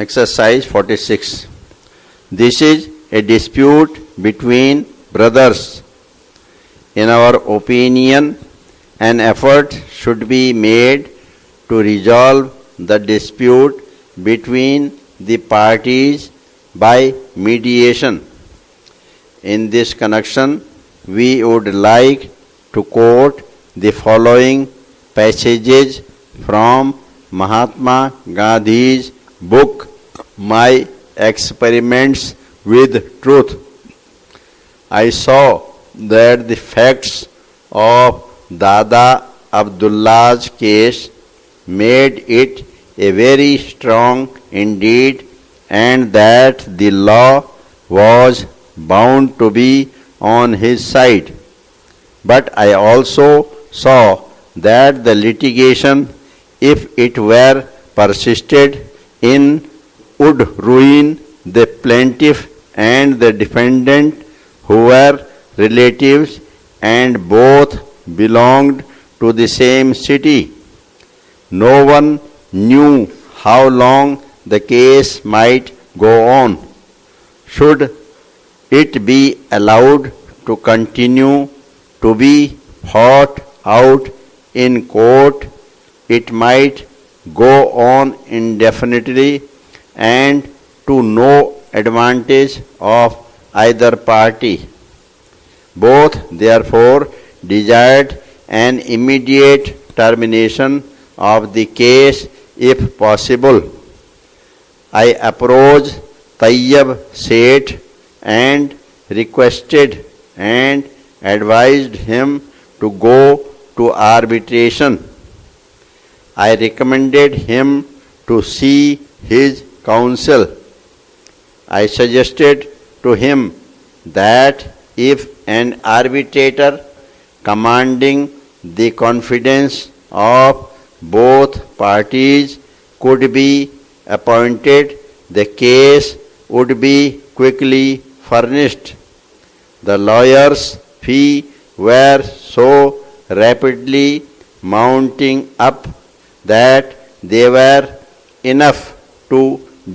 Exercise 46. This is a dispute between brothers. In our opinion, an effort should be made to resolve the dispute between the parties by mediation. In this connection, we would like to quote the following passages from Mahatma Gandhi's book, My Experiments with Truth. I saw that the facts of Dada Abdullah's case made it a very strong indeed, and that the law was bound to be on his side. But I also saw that the litigation, if it were persisted in, would ruin the plaintiff and the defendant, who were relatives and both belonged to the same city. No one knew how long the case might go on. Should it be allowed to continue to be fought out in court, it might go on indefinitely and to no advantage of either party. Both, therefore, desired an immediate termination of the case if possible. I approached Tayyab Seth and requested and advised him to go to arbitration. I recommended him to see his counsel. I suggested to him that if an arbitrator commanding the confidence of both parties could be appointed, the case would be quickly furnished. The lawyer's fee were so rapidly mounting up that they were enough to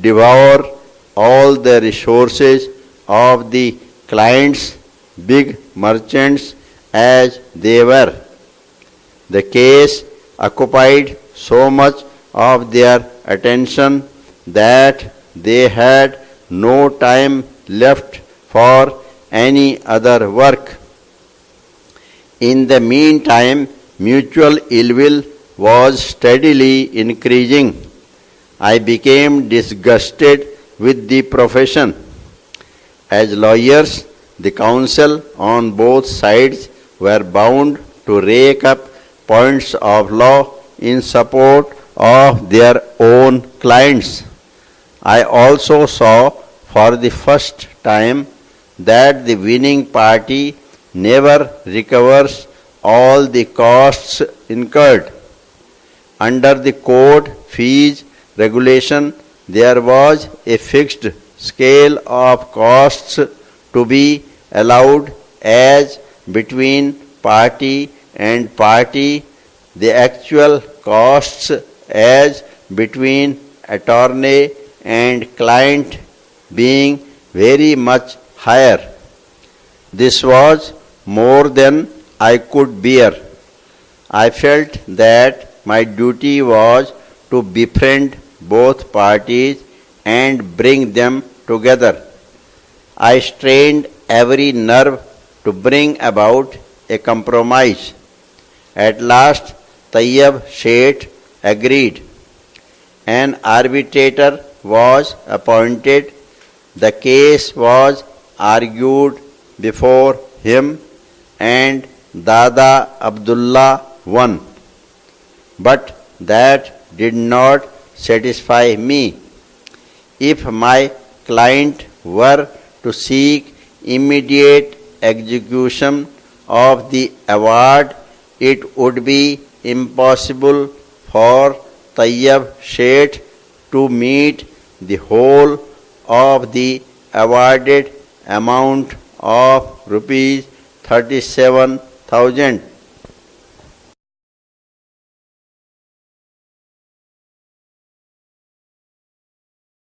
devour all the resources of the clients, big merchants as they were. The case occupied so much of their attention that they had no time left for any other work. In the meantime, mutual ill will was steadily increasing. I became disgusted with the profession. As lawyers, the counsel on both sides were bound to rake up points of law in support of their own clients. I also saw for the first time that the winning party never recovers all the costs incurred. Under the court fees regulation, there was a fixed scale of costs to be allowed as between party and party, the actual costs as between attorney and client being very much higher. This was more than I could bear. I felt that my duty was to befriend both parties and bring them together. I strained every nerve to bring about a compromise. At last, Tayyab Seth agreed. An arbitrator was appointed. The case was argued before him and Dada Abdullah won. But that did not satisfy me. If my client were to seek immediate execution of the award, it would be impossible for Tayyab Seth to meet the whole of the awarded amount of rupees 37,000.